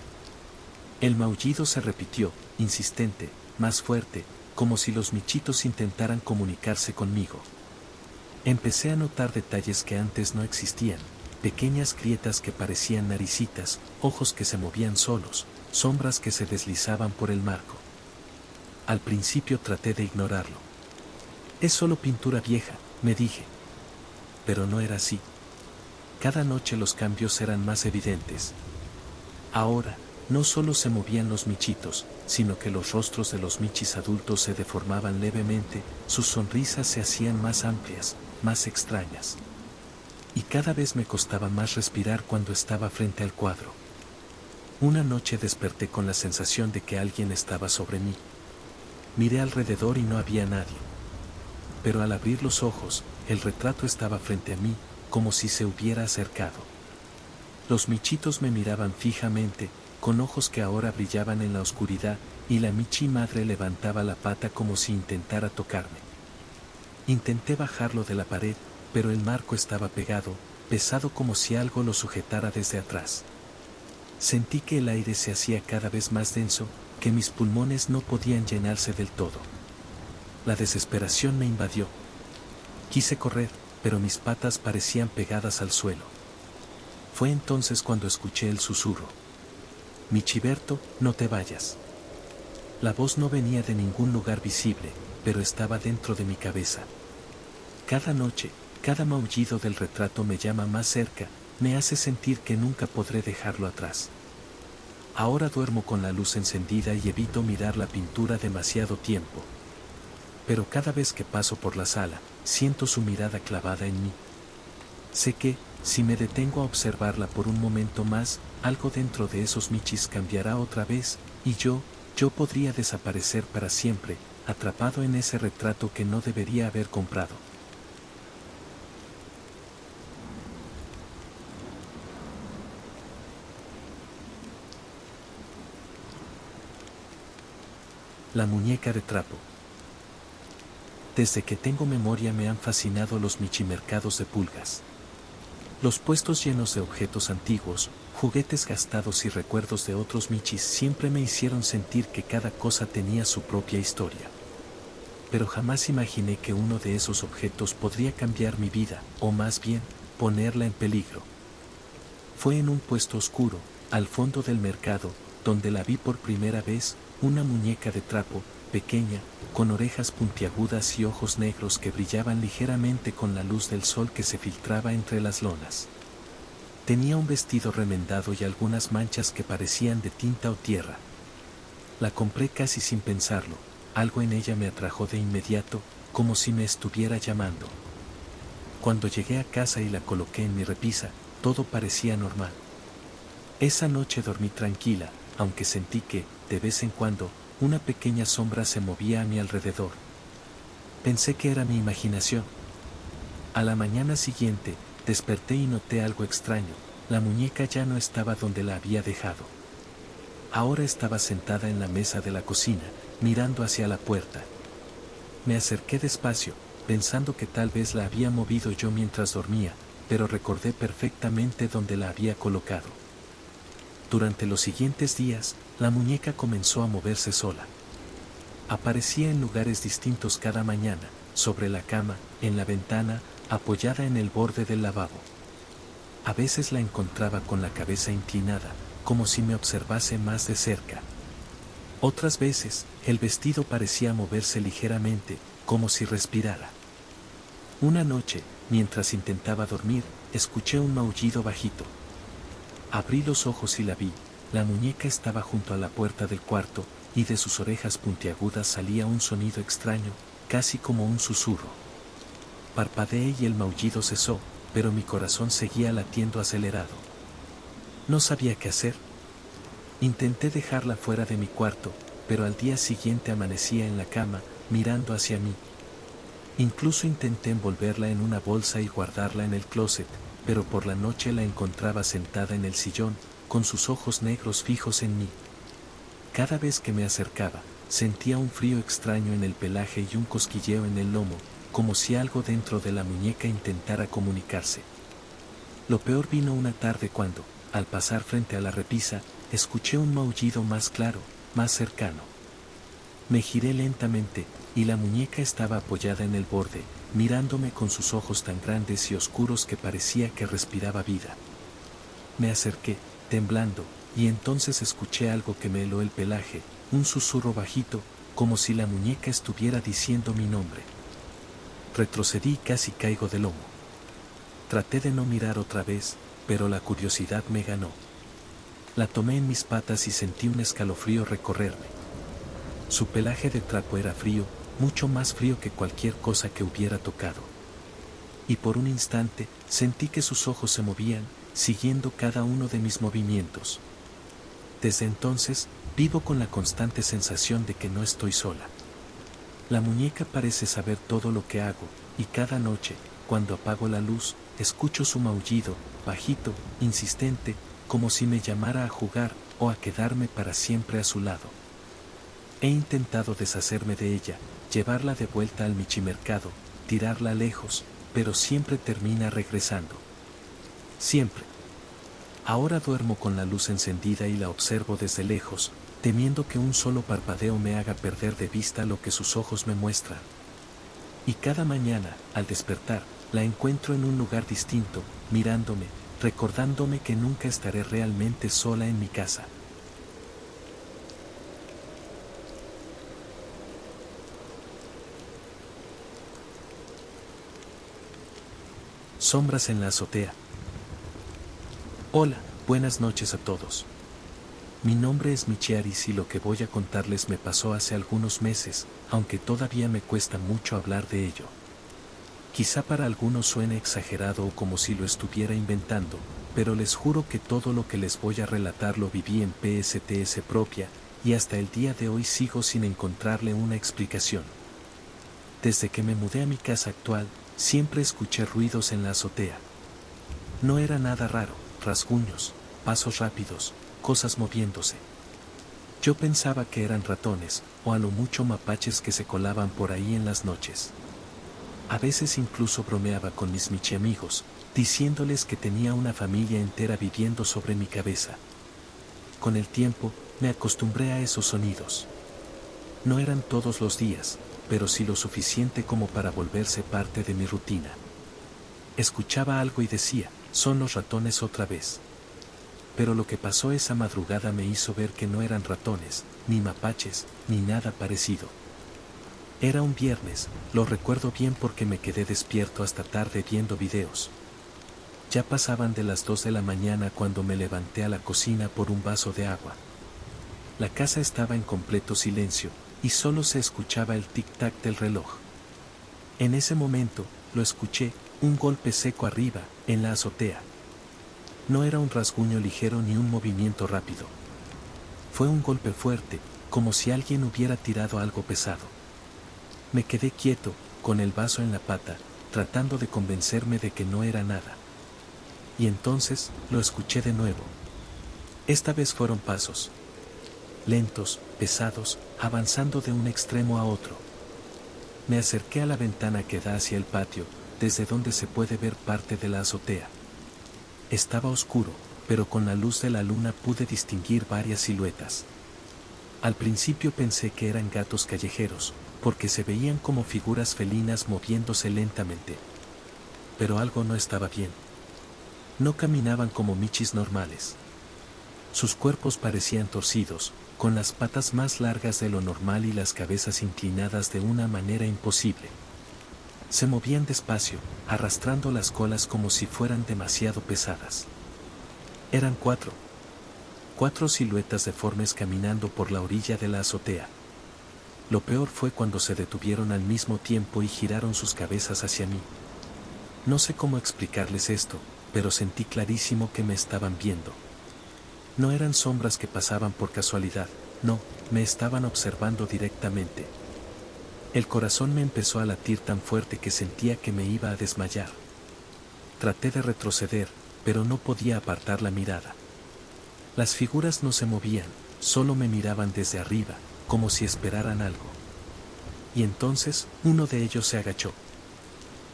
El maullido se repitió, insistente, más fuerte, como si los michitos intentaran comunicarse conmigo. Empecé a notar detalles que antes no existían, pequeñas grietas que parecían naricitas, ojos que se movían solos, sombras que se deslizaban por el marco. Al principio traté de ignorarlo. Es solo pintura vieja, me dije. Pero no era así. Cada noche los cambios eran más evidentes. Ahora, no solo se movían los michitos, sino que los rostros de los michis adultos se deformaban levemente, sus sonrisas se hacían más amplias, más extrañas. Y cada vez me costaba más respirar cuando estaba frente al cuadro. Una noche desperté con la sensación de que alguien estaba sobre mí. Miré alrededor y no había nadie. Pero al abrir los ojos, el retrato estaba frente a mí, como si se hubiera acercado. Los michitos me miraban fijamente, con ojos que ahora brillaban en la oscuridad, y la michi madre levantaba la pata como si intentara tocarme. Intenté bajarlo de la pared, pero el marco estaba pegado, pesado como si algo lo sujetara desde atrás. Sentí que el aire se hacía cada vez más denso, que mis pulmones no podían llenarse del todo. La desesperación me invadió. Quise correr, pero mis patas parecían pegadas al suelo. Fue entonces cuando escuché el susurro. Michiberto, no te vayas. La voz no venía de ningún lugar visible, pero estaba dentro de mi cabeza. Cada noche, cada maullido del retrato me llama más cerca, me hace sentir que nunca podré dejarlo atrás. Ahora duermo con la luz encendida y evito mirar la pintura demasiado tiempo. Pero cada vez que paso por la sala, siento su mirada clavada en mí. Sé que, si me detengo a observarla por un momento más, algo dentro de esos michis cambiará otra vez, y yo podría desaparecer para siempre, atrapado en ese retrato que no debería haber comprado. La muñeca de trapo. Desde que tengo memoria me han fascinado los michimercados de pulgas. Los puestos llenos de objetos antiguos, juguetes gastados y recuerdos de otros michis siempre me hicieron sentir que cada cosa tenía su propia historia. Pero jamás imaginé que uno de esos objetos podría cambiar mi vida, o más bien, ponerla en peligro. Fue en un puesto oscuro, al fondo del mercado, donde la vi por primera vez, una muñeca de trapo, pequeña, con orejas puntiagudas y ojos negros que brillaban ligeramente con la luz del sol que se filtraba entre las lonas. Tenía un vestido remendado y algunas manchas que parecían de tinta o tierra. La compré casi sin pensarlo, algo en ella me atrajo de inmediato, como si me estuviera llamando. Cuando llegué a casa y la coloqué en mi repisa, todo parecía normal. Esa noche dormí tranquila, aunque sentí que, de vez en cuando, una pequeña sombra se movía a mi alrededor. Pensé que era mi imaginación. A la mañana siguiente, desperté y noté algo extraño, la muñeca ya no estaba donde la había dejado. Ahora estaba sentada en la mesa de la cocina, mirando hacia la puerta. Me acerqué despacio, pensando que tal vez la había movido yo mientras dormía, pero recordé perfectamente dónde la había colocado. Durante los siguientes días, la muñeca comenzó a moverse sola. Aparecía en lugares distintos cada mañana, sobre la cama, en la ventana, apoyada en el borde del lavabo. A veces la encontraba con la cabeza inclinada, como si me observase más de cerca. Otras veces, el vestido parecía moverse ligeramente, como si respirara. Una noche, mientras intentaba dormir, escuché un maullido bajito. Abrí los ojos y la vi. La muñeca estaba junto a la puerta del cuarto, y de sus orejas puntiagudas salía un sonido extraño, casi como un susurro. Parpadeé y el maullido cesó, pero mi corazón seguía latiendo acelerado. No sabía qué hacer. Intenté dejarla fuera de mi cuarto, pero al día siguiente amanecía en la cama, mirando hacia mí. Incluso intenté envolverla en una bolsa y guardarla en el closet, pero por la noche la encontraba sentada en el sillón, con sus ojos negros fijos en mí. Cada vez que me acercaba, sentía un frío extraño en el pelaje y un cosquilleo en el lomo, como si algo dentro de la muñeca intentara comunicarse. Lo peor vino una tarde cuando, al pasar frente a la repisa, escuché un maullido más claro, más cercano. Me giré lentamente, y la muñeca estaba apoyada en el borde, mirándome con sus ojos tan grandes y oscuros que parecía que respiraba vida. Me acerqué, temblando, y entonces escuché algo que me heló el pelaje, un susurro bajito, como si la muñeca estuviera diciendo mi nombre. Retrocedí y casi caigo de lomo. Traté de no mirar otra vez, pero la curiosidad me ganó. La tomé en mis patas y sentí un escalofrío recorrerme. Su pelaje de trapo era frío, mucho más frío que cualquier cosa que hubiera tocado. Y por un instante, sentí que sus ojos se movían, siguiendo cada uno de mis movimientos. Desde entonces, vivo con la constante sensación de que no estoy sola. La muñeca parece saber todo lo que hago, y cada noche, cuando apago la luz, escucho su maullido, bajito, insistente, como si me llamara a jugar o a quedarme para siempre a su lado. He intentado deshacerme de ella, llevarla de vuelta al michimercado, tirarla lejos, pero siempre termina regresando. Siempre. Ahora duermo con la luz encendida y la observo desde lejos, temiendo que un solo parpadeo me haga perder de vista lo que sus ojos me muestran. Y cada mañana, al despertar, la encuentro en un lugar distinto, mirándome, recordándome que nunca estaré realmente sola en mi casa. Sombras en la azotea. Hola, buenas noches a todos. Mi nombre es Michiaris y lo que voy a contarles me pasó hace algunos meses, aunque todavía me cuesta mucho hablar de ello. Quizá para algunos suene exagerado o como si lo estuviera inventando, pero les juro que todo lo que les voy a relatar lo viví en PSTS propia, y hasta el día de hoy sigo sin encontrarle una explicación. Desde que me mudé a mi casa actual, siempre escuché ruidos en la azotea. No era nada raro, rasguños, pasos rápidos, cosas moviéndose. Yo pensaba que eran ratones, o a lo mucho mapaches que se colaban por ahí en las noches. A veces incluso bromeaba con mis michiamigos, diciéndoles que tenía una familia entera viviendo sobre mi cabeza. Con el tiempo, me acostumbré a esos sonidos. No eran todos los días, pero sí lo suficiente como para volverse parte de mi rutina. Escuchaba algo y decía, son los ratones otra vez. Pero lo que pasó esa madrugada me hizo ver que no eran ratones, ni mapaches, ni nada parecido. Era un viernes, lo recuerdo bien porque me quedé despierto hasta tarde viendo videos. Ya pasaban de las 2 de la mañana cuando me levanté a la cocina por un vaso de agua. La casa estaba en completo silencio, y solo se escuchaba el tic-tac del reloj. En ese momento, lo escuché, un golpe seco arriba, en la azotea. No era un rasguño ligero ni un movimiento rápido. Fue un golpe fuerte, como si alguien hubiera tirado algo pesado. Me quedé quieto, con el vaso en la pata, tratando de convencerme de que no era nada. Y entonces, lo escuché de nuevo. Esta vez fueron pasos. Lentos, pesados, avanzando de un extremo a otro. Me acerqué a la ventana que da hacia el patio, desde donde se puede ver parte de la azotea. Estaba oscuro, pero con la luz de la luna pude distinguir varias siluetas. Al principio pensé que eran gatos callejeros, porque se veían como figuras felinas moviéndose lentamente. Pero algo no estaba bien. No caminaban como michis normales. Sus cuerpos parecían torcidos, con las patas más largas de lo normal y las cabezas inclinadas de una manera imposible. Se movían despacio, arrastrando las colas como si fueran demasiado pesadas. Eran cuatro siluetas deformes caminando por la orilla de la azotea. Lo peor fue cuando se detuvieron al mismo tiempo y giraron sus cabezas hacia mí. No sé cómo explicarles esto, pero sentí clarísimo que me estaban viendo. No eran sombras que pasaban por casualidad, no, me estaban observando directamente. El corazón me empezó a latir tan fuerte que sentía que me iba a desmayar. Traté de retroceder, pero no podía apartar la mirada. Las figuras no se movían, solo me miraban desde arriba, como si esperaran algo. Y entonces, uno de ellos se agachó.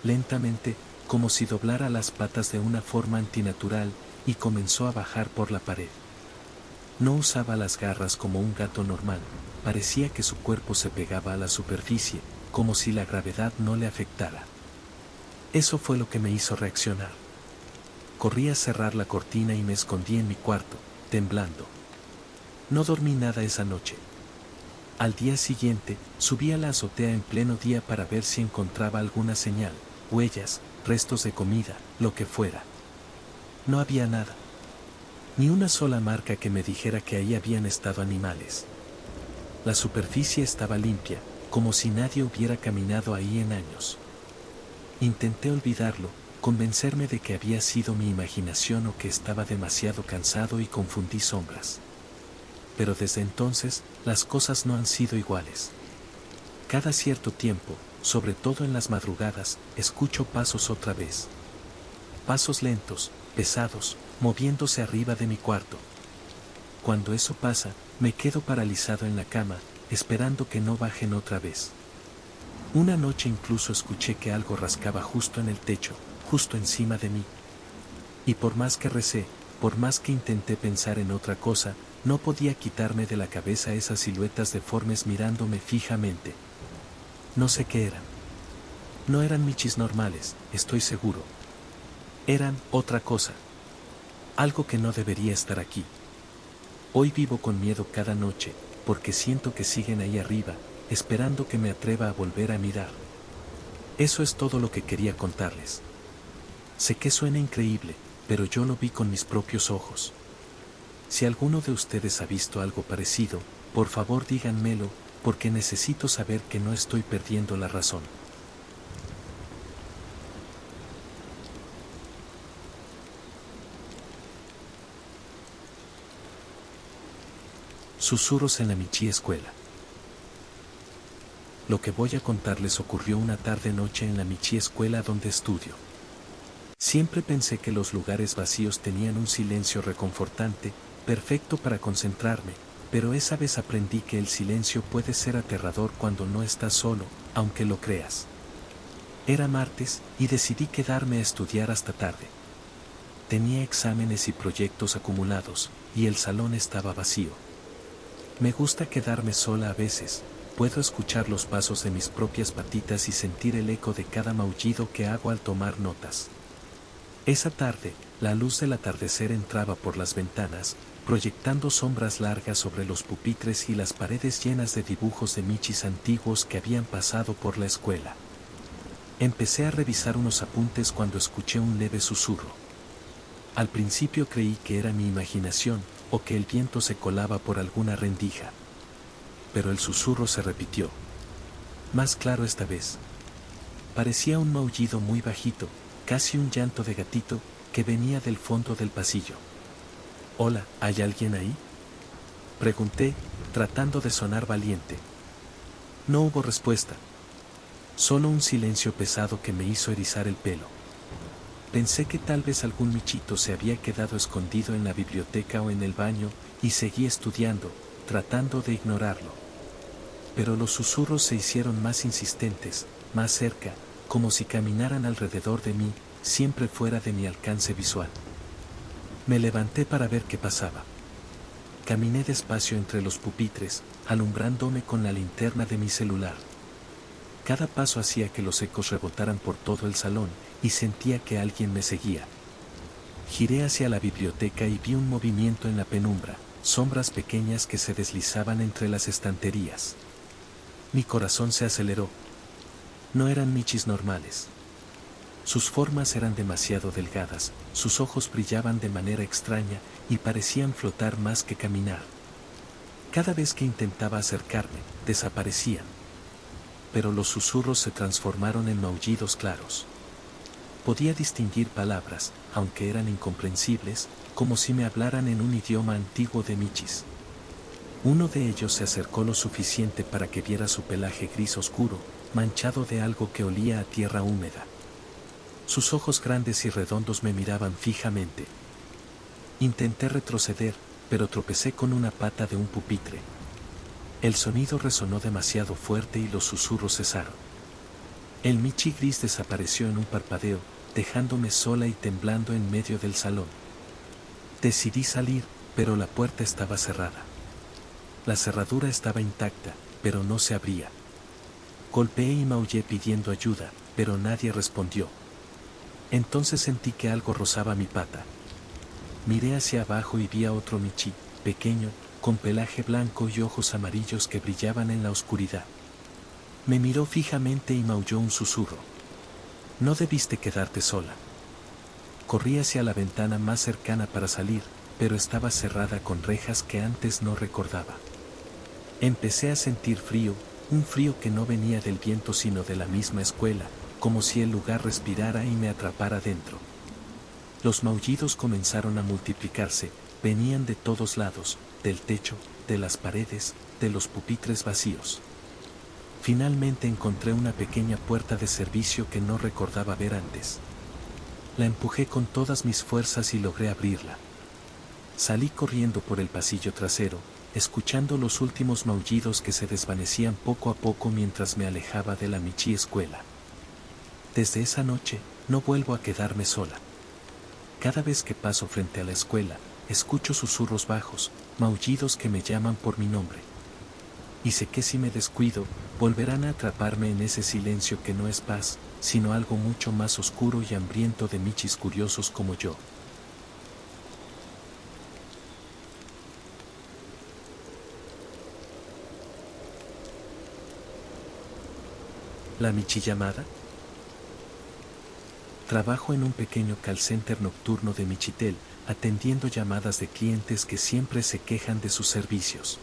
Lentamente, como si doblara las patas de una forma antinatural, y comenzó a bajar por la pared. No usaba las garras como un gato normal, parecía que su cuerpo se pegaba a la superficie, como si la gravedad no le afectara. Eso fue lo que me hizo reaccionar. Corrí a cerrar la cortina y me escondí en mi cuarto, temblando. No dormí nada esa noche. Al día siguiente, subí a la azotea en pleno día para ver si encontraba alguna señal, huellas, restos de comida, lo que fuera. No había nada. Ni una sola marca que me dijera que ahí habían estado animales. La superficie estaba limpia, como si nadie hubiera caminado ahí en años. Intenté olvidarlo, convencerme de que había sido mi imaginación o que estaba demasiado cansado y confundí sombras. Pero desde entonces, las cosas no han sido iguales. Cada cierto tiempo, sobre todo en las madrugadas, escucho pasos otra vez. Pasos lentos, pesados, moviéndose arriba de mi cuarto. Cuando eso pasa, me quedo paralizado en la cama, esperando que no bajen otra vez. Una noche incluso escuché que algo rascaba justo en el techo, justo encima de mí. Y por más que recé, por más que intenté pensar en otra cosa, no podía quitarme de la cabeza esas siluetas deformes mirándome fijamente. No sé qué eran. No eran michis normales, estoy seguro. Eran otra cosa. Algo que no debería estar aquí. Hoy vivo con miedo cada noche, porque siento que siguen ahí arriba, esperando que me atreva a volver a mirar. Eso es todo lo que quería contarles. Sé que suena increíble, pero yo lo vi con mis propios ojos. Si alguno de ustedes ha visto algo parecido, por favor díganmelo, porque necesito saber que no estoy perdiendo la razón. Susurros en la Michi escuela. Lo que voy a contarles ocurrió una tarde-noche en la Michi escuela donde estudio. Siempre pensé que los lugares vacíos tenían un silencio reconfortante, perfecto para concentrarme, pero esa vez aprendí que el silencio puede ser aterrador cuando no estás solo, aunque lo creas. Era martes y decidí quedarme a estudiar hasta tarde. Tenía exámenes y proyectos acumulados, y el salón estaba vacío. Me gusta quedarme sola a veces, puedo escuchar los pasos de mis propias patitas y sentir el eco de cada maullido que hago al tomar notas. Esa tarde, la luz del atardecer entraba por las ventanas, proyectando sombras largas sobre los pupitres y las paredes llenas de dibujos de michis antiguos que habían pasado por la escuela. Empecé a revisar unos apuntes cuando escuché un leve susurro. Al principio creí que era mi imaginación, o que el viento se colaba por alguna rendija. Pero el susurro se repitió. Más claro esta vez. Parecía un maullido muy bajito, casi un llanto de gatito, que venía del fondo del pasillo. «Hola, ¿hay alguien ahí?», pregunté, tratando de sonar valiente. No hubo respuesta. Solo un silencio pesado que me hizo erizar el pelo. Pensé que tal vez algún michito se había quedado escondido en la biblioteca o en el baño, y seguí estudiando, tratando de ignorarlo. Pero los susurros se hicieron más insistentes, más cerca, como si caminaran alrededor de mí, siempre fuera de mi alcance visual. Me levanté para ver qué pasaba. Caminé despacio entre los pupitres, alumbrándome con la linterna de mi celular. Cada paso hacía que los ecos rebotaran por todo el salón, y sentía que alguien me seguía. Giré hacia la biblioteca y vi un movimiento en la penumbra, sombras pequeñas que se deslizaban entre las estanterías. Mi corazón se aceleró. No eran michis normales. Sus formas eran demasiado delgadas, sus ojos brillaban de manera extraña y parecían flotar más que caminar. Cada vez que intentaba acercarme, desaparecían. Pero los susurros se transformaron en maullidos claros. Podía distinguir palabras, aunque eran incomprensibles, como si me hablaran en un idioma antiguo de michis. Uno de ellos se acercó lo suficiente para que viera su pelaje gris oscuro, manchado de algo que olía a tierra húmeda. Sus ojos grandes y redondos me miraban fijamente. Intenté retroceder, pero tropecé con una pata de un pupitre. El sonido resonó demasiado fuerte y los susurros cesaron. El michi gris desapareció en un parpadeo, dejándome sola y temblando en medio del salón. Decidí salir, pero la puerta estaba cerrada. La cerradura estaba intacta, pero no se abría. Golpeé y maullé pidiendo ayuda, pero nadie respondió. Entonces sentí que algo rozaba mi pata. Miré hacia abajo y vi a otro michi, pequeño, con pelaje blanco y ojos amarillos que brillaban en la oscuridad. Me miró fijamente y maulló un susurro. No debiste quedarte sola. Corrí hacia la ventana más cercana para salir, pero estaba cerrada con rejas que antes no recordaba. Empecé a sentir frío, un frío que no venía del viento sino de la misma escuela, como si el lugar respirara y me atrapara dentro. Los maullidos comenzaron a multiplicarse, venían de todos lados, del techo, de las paredes, de los pupitres vacíos. Finalmente encontré una pequeña puerta de servicio que no recordaba ver antes. La empujé con todas mis fuerzas y logré abrirla. Salí corriendo por el pasillo trasero, escuchando los últimos maullidos que se desvanecían poco a poco mientras me alejaba de la michi escuela. Desde esa noche, no vuelvo a quedarme sola. Cada vez que paso frente a la escuela, escucho susurros bajos, maullidos que me llaman por mi nombre. Y sé que si me descuido, volverán a atraparme en ese silencio que no es paz, sino algo mucho más oscuro y hambriento de michis curiosos como yo. ¿La michi llamada? Trabajo en un pequeño call center nocturno de Michitel, atendiendo llamadas de clientes que siempre se quejan de sus servicios.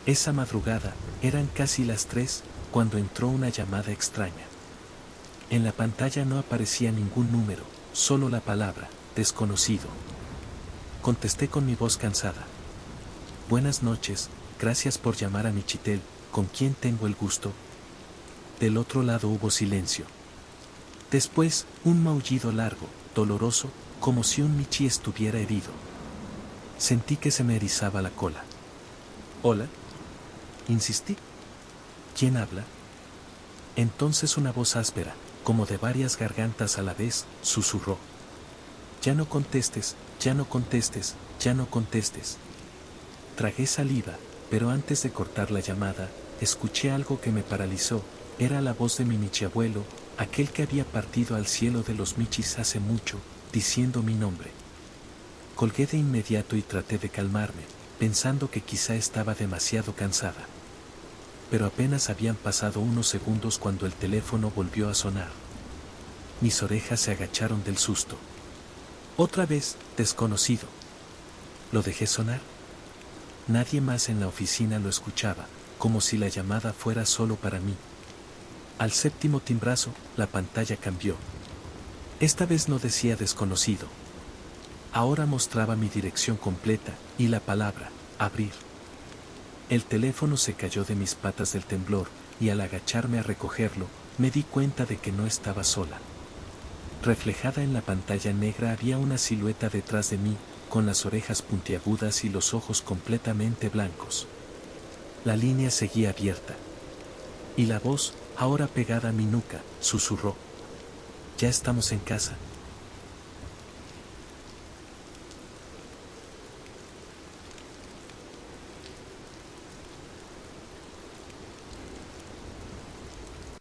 Esa madrugada, eran casi las 3, cuando entró una llamada extraña. En la pantalla no aparecía ningún número, solo la palabra, desconocido. Contesté con mi voz cansada. Buenas noches, gracias por llamar a Michitel, ¿con quién tengo el gusto? Del otro lado hubo silencio. Después, un maullido largo, doloroso, como si un Michi estuviera herido. Sentí que se me erizaba la cola. ¿Hola? Insistí. ¿Quién habla? Entonces una voz áspera, como de varias gargantas a la vez, susurró. Ya no contestes, ya no contestes, ya no contestes. Tragué saliva, pero antes de cortar la llamada, escuché algo que me paralizó. Era la voz de mi michiabuelo, aquel que había partido al cielo de los michis hace mucho, diciendo mi nombre. Colgué de inmediato y traté de calmarme, pensando que quizá estaba demasiado cansada. Pero apenas habían pasado unos segundos cuando el teléfono volvió a sonar. Mis orejas se agacharon del susto. Otra vez, desconocido. ¿Lo dejé sonar? Nadie más en la oficina lo escuchaba, como si la llamada fuera solo para mí. Al séptimo timbrazo, la pantalla cambió. Esta vez no decía desconocido. Ahora mostraba mi dirección completa y la palabra, abrir. El teléfono se cayó de mis patas del temblor, y al agacharme a recogerlo, me di cuenta de que no estaba sola. Reflejada en la pantalla negra había una silueta detrás de mí, con las orejas puntiagudas y los ojos completamente blancos. La línea seguía abierta. Y la voz, ahora pegada a mi nuca, susurró. Ya estamos en casa.